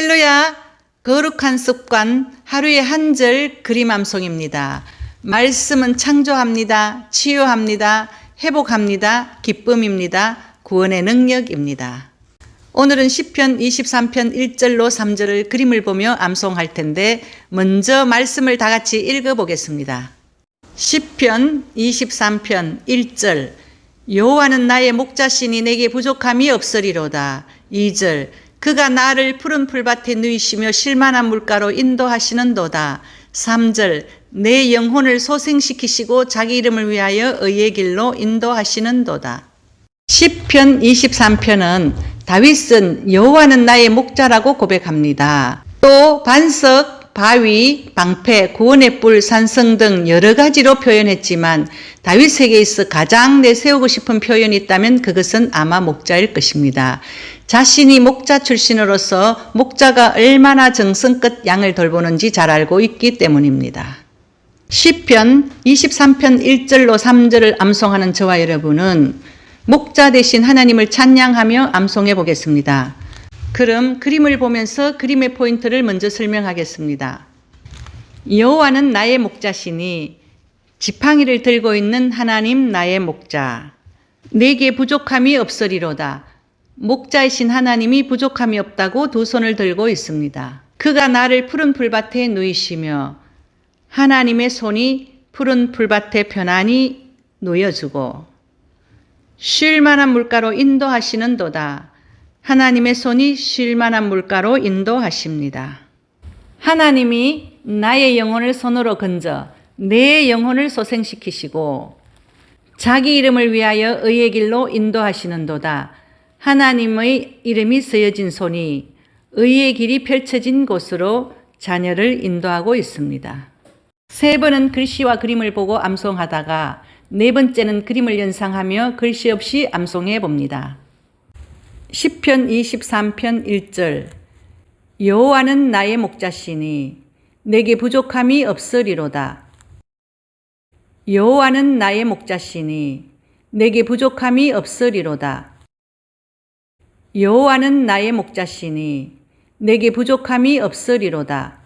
할렐루야! 거룩한 습관 하루에 한 절 그림 암송입니다. 말씀은 창조합니다. 치유합니다. 회복합니다. 기쁨입니다. 구원의 능력입니다. 오늘은 시편 23편 1절로 3절을 그림을 보며 암송할 텐데 먼저 말씀을 다 같이 읽어보겠습니다. 시편 23편 1절 여호와는 나의 목자시니 내게 부족함이 없으리로다. 2절 그가 나를 푸른 풀밭에 누이시며 쉴만한 물가로 인도하시는도다. 3절 내 영혼을 소생시키시고 자기 이름을 위하여 의의 길로 인도하시는도다. 시편 23편은 다윗은 여호와는 나의 목자라고 고백합니다. 또 반석, 바위, 방패, 구원의 뿔, 산성 등 여러 가지로 표현했지만 다윗에게 있어 가장 내세우고 싶은 표현이 있다면 그것은 아마 목자일 것입니다. 자신이 목자 출신으로서 목자가 얼마나 정성껏 양을 돌보는지 잘 알고 있기 때문입니다. 시편 23편 1절로 3절을 암송하는 저와 여러분은 목자 되신 하나님을 찬양하며 암송해 보겠습니다. 그럼 그림을 보면서 그림의 포인트를 먼저 설명하겠습니다. 여호와는 나의 목자시니 지팡이를 들고 있는 하나님 나의 목자. 내게 부족함이 없으리로다. 목자이신 하나님이 부족함이 없다고 두 손을 들고 있습니다. 그가 나를 푸른 풀밭에 누이시며 하나님의 손이 푸른 풀밭에 편안히 누여주고 쉴만한 물가로 인도하시는도다. 하나님의 손이 쉴만한 물가로 인도하십니다. 하나님이 나의 영혼을 손으로 건져 내 영혼을 소생시키시고 자기 이름을 위하여 의의 길로 인도하시는도다. 하나님의 이름이 쓰여진 손이 의의 길이 펼쳐진 곳으로 자녀를 인도하고 있습니다. 세 번은 글씨와 그림을 보고 암송하다가 네 번째는 그림을 연상하며 글씨 없이 암송해 봅니다. 시편 23편 1절 여호와는 나의 목자시니 내게 부족함이 없으리로다. 여호와는 나의 목자시니 내게 부족함이 없으리로다. 여호와는 나의 목자시니 내게 부족함이 없으리로다.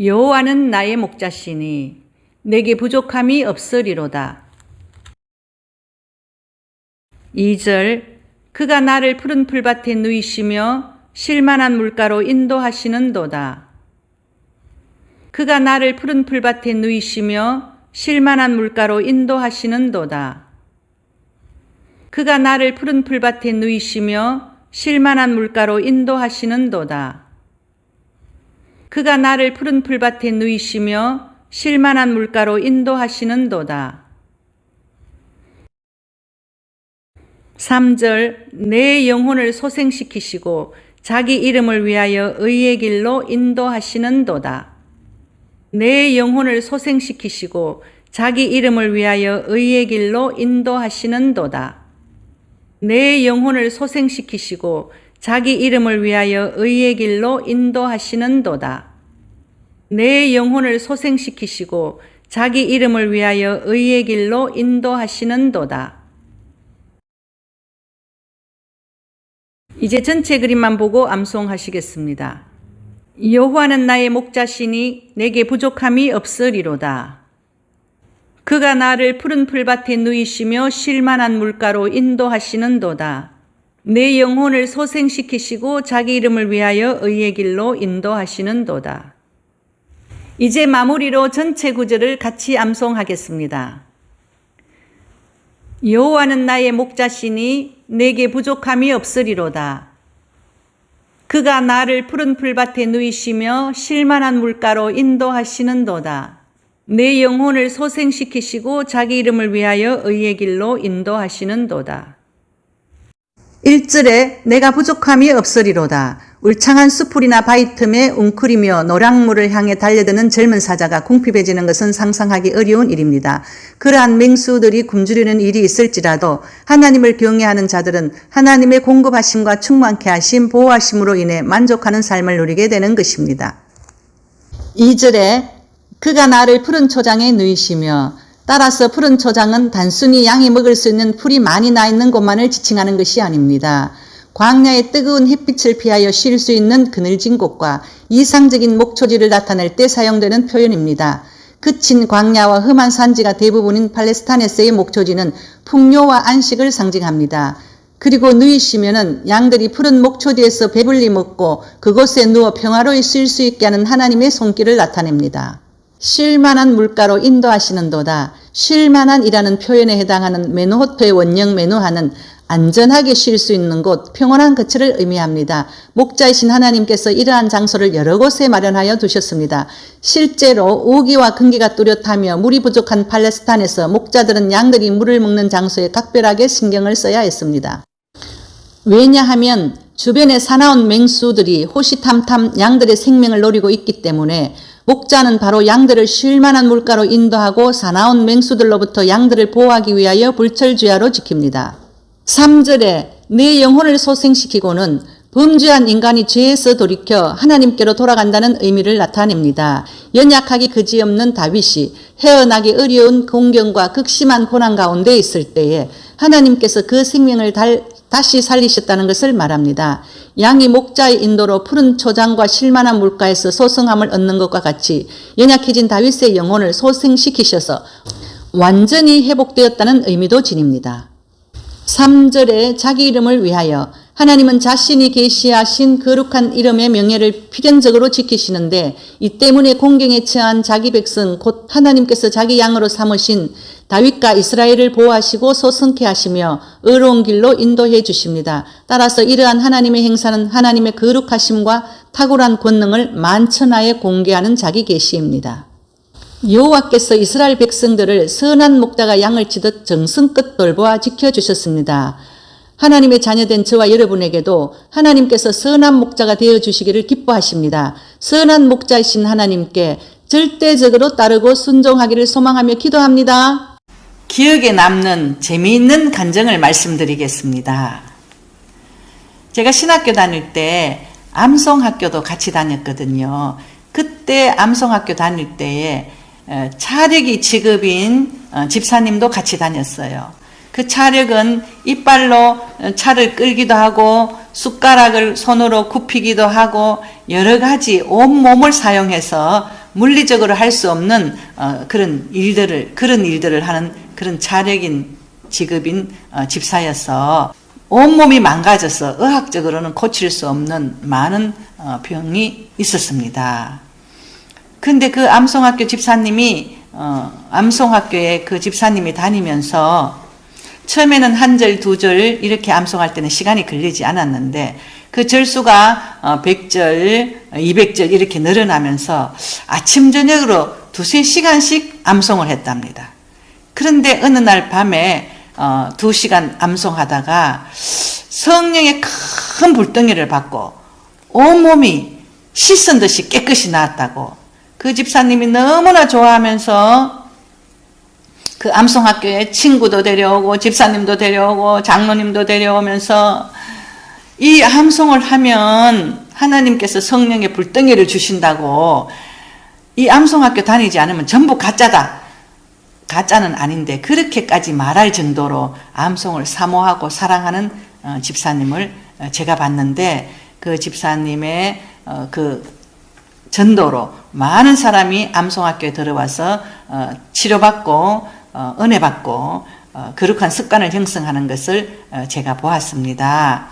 여호와는 나의 목자시니 내게 부족함이 없으리로다. 2절 그가 나를 푸른 풀밭에 누이시며 쉴만한 물가로 인도하시는도다. 그가 나를 푸른 풀밭에 누이시며 쉴만한 물가로 인도하시는도다. 그가 나를 푸른 풀밭에 누이시며 쉴만한 물가로 인도하시는도다. 그가 나를 푸른 풀밭에 누이시며 쉴만한 물가로 인도하시는도다. 3절 내 영혼을 소생시키시고 자기 이름을 위하여 의의 길로 인도하시는도다. 내 영혼을 소생시키시고 자기 이름을 위하여 의의 길로 인도하시는도다. 내 영혼을 소생시키시고 자기 이름을 위하여 의의 길로 인도하시는도다. 내 영혼을 소생시키시고 자기 이름을 위하여 의의 길로 인도하시는도다. 이제 전체 그림만 보고 암송하시겠습니다. 여호와는 나의 목자시니 내게 부족함이 없으리로다. 그가 나를 푸른 풀밭에 누이시며 쉴만한 물가로 인도하시는도다. 내 영혼을 소생시키시고 자기 이름을 위하여 의의 길로 인도하시는도다. 이제 마무리로 전체 구절을 같이 암송하겠습니다. 여호와는 나의 목자시니 내게 부족함이 없으리로다. 그가 나를 푸른 풀밭에 누이시며 쉴만한 물가로 인도하시는도다. 내 영혼을 소생시키시고 자기 이름을 위하여 의의 길로 인도하시는도다. 1절에 내가 부족함이 없으리로다. 울창한 수풀이나 바위 틈에 웅크리며 노량물을 향해 달려드는 젊은 사자가 궁핍해지는 것은 상상하기 어려운 일입니다. 그러한 맹수들이 굶주리는 일이 있을지라도 하나님을 경외하는 자들은 하나님의 공급하심과 충만케 하심, 보호하심으로 인해 만족하는 삶을 누리게 되는 것입니다. 2절에 그가 나를 푸른 초장에 누이시며 따라서 푸른 초장은 단순히 양이 먹을 수 있는 풀이 많이 나 있는 곳만을 지칭하는 것이 아닙니다. 광야의 뜨거운 햇빛을 피하여 쉴 수 있는 그늘진 곳과 이상적인 목초지를 나타낼 때 사용되는 표현입니다. 그친 광야와 험한 산지가 대부분인 팔레스타인에서의 목초지는 풍요와 안식을 상징합니다. 그리고 누이시면은 양들이 푸른 목초지에서 배불리 먹고 그곳에 누워 평화로이 쉴 수 있게 하는 하나님의 손길을 나타냅니다. 쉴만한 물가로 인도하시는도다. 쉴만한이라는 표현에 해당하는 메누호토의 원형 메누하는 안전하게 쉴 수 있는 곳, 평온한 거처를 의미합니다. 목자이신 하나님께서 이러한 장소를 여러 곳에 마련하여 두셨습니다. 실제로 우기와 건기가 뚜렷하며 물이 부족한 팔레스타인에서 목자들은 양들이 물을 먹는 장소에 각별하게 신경을 써야 했습니다. 왜냐하면 주변의 사나운 맹수들이 호시탐탐 양들의 생명을 노리고 있기 때문에 목자는 바로 양들을 쉴만한 물가로 인도하고 사나운 맹수들로부터 양들을 보호하기 위하여 불철주야로 지킵니다. 3절에 내 영혼을 소생시키고는 범죄한 인간이 죄에서 돌이켜 하나님께로 돌아간다는 의미를 나타냅니다. 연약하기 그지없는 다윗이 헤어나기 어려운 공경과 극심한 고난 가운데 있을 때에 하나님께서 그 생명을 다시 살리셨다는 것을 말합니다. 양이 목자의 인도로 푸른 초장과 쉴만한 물가에서 소성함을 얻는 것과 같이 연약해진 다윗의 영혼을 소생시키셔서 완전히 회복되었다는 의미도 지닙니다. 3절에 자기 이름을 위하여 하나님은 자신이 계시하신 거룩한 이름의 명예를 필연적으로 지키시는데 이 때문에 공경에 처한 자기 백성 곧 하나님께서 자기 양으로 삼으신 다윗과 이스라엘을 보호하시고 소성케 하시며 의로운 길로 인도해 주십니다. 따라서 이러한 하나님의 행사는 하나님의 거룩하심과 탁월한 권능을 만천하에 공개하는 자기 계시입니다. 여호와께서 이스라엘 백성들을 선한 목자가 양을 치듯 정성껏 돌보아 지켜주셨습니다. 하나님의 자녀된 저와 여러분에게도 하나님께서 선한 목자가 되어주시기를 기뻐하십니다. 선한 목자이신 하나님께 절대적으로 따르고 순종하기를 소망하며 기도합니다. 기억에 남는 재미있는 간증을 말씀드리겠습니다. 제가 신학교 다닐 때 암송학교도 같이 다녔거든요. 그때 암송학교 다닐 때에 차력이 직업인 집사님도 같이 다녔어요. 그 차력은 이빨로 차를 끌기도 하고 숟가락을 손으로 굽히기도 하고 여러 가지 온몸을 사용해서 물리적으로 할 수 없는 그런 일들을 하는 그런 차력인 직업인 집사여서 온몸이 망가져서 의학적으로는 고칠 수 없는 많은 병이 있었습니다. 근데 그 암송학교 집사님이 암송학교에 그 집사님이 다니면서 처음에는 한 절, 두 절 이렇게 암송할 때는 시간이 걸리지 않았는데 그 절수가 100절, 200절 이렇게 늘어나면서 아침 저녁으로 2-3시간씩 암송을 했답니다. 그런데 어느 날 밤에 2시간 암송하다가 성령의 큰 불덩이를 받고 온몸이 씻은 듯이 깨끗이 나았다고 그 집사님이 너무나 좋아하면서 그 암송학교에 친구도 데려오고 집사님도 데려오고 장로님도 데려오면서 이 암송을 하면 하나님께서 성령의 불덩이를 주신다고 이 암송학교 다니지 않으면 전부 가짜다. 가짜는 아닌데 그렇게까지 말할 정도로 암송을 사모하고 사랑하는 집사님을 제가 봤는데 그 집사님의 그 전도로 많은 사람이 암송학교에 들어와서 치료받고 은혜받고 거룩한 습관을 형성하는 것을 제가 보았습니다.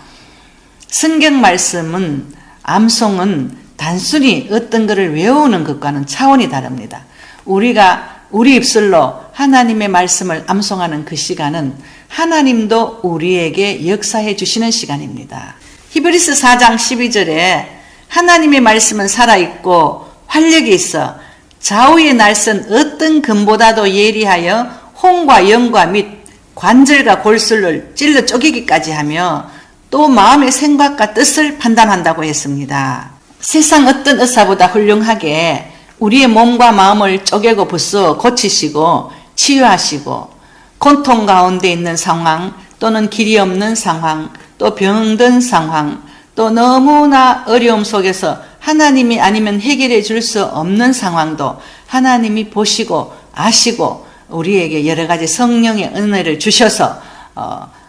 성경 말씀은 암송은 단순히 어떤 것을 외우는 것과는 차원이 다릅니다. 우리가 우리 입술로 하나님의 말씀을 암송하는 그 시간은 하나님도 우리에게 역사해 주시는 시간입니다. 히브리서 4장 12절에 하나님의 말씀은 살아있고 활력이 있어 좌우의 날선 어떤 금보다도 예리하여 혼과 영과 및 관절과 골수를 찔러 쪼개기까지 하며 또 마음의 생각과 뜻을 판단한다고 했습니다. 세상 어떤 의사보다 훌륭하게 우리의 몸과 마음을 쪼개고 부숴 고치시고 치유하시고 고통 가운데 있는 상황 또는 길이 없는 상황 또 병든 상황 또 너무나 어려움 속에서 하나님이 아니면 해결해 줄 수 없는 상황도 하나님이 보시고 아시고 우리에게 여러 가지 성령의 은혜를 주셔서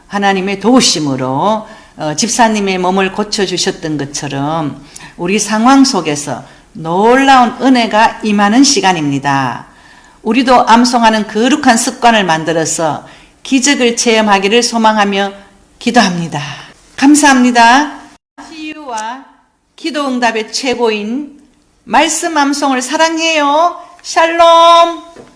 하나님의 도우심으로 집사님의 몸을 고쳐주셨던 것처럼 우리 상황 속에서 놀라운 은혜가 임하는 시간입니다. 우리도 암송하는 거룩한 습관을 만들어서 기적을 체험하기를 소망하며 기도합니다. 감사합니다. 치유와 기도 응답의 최고인 말씀 암송을 사랑해요. 샬롬.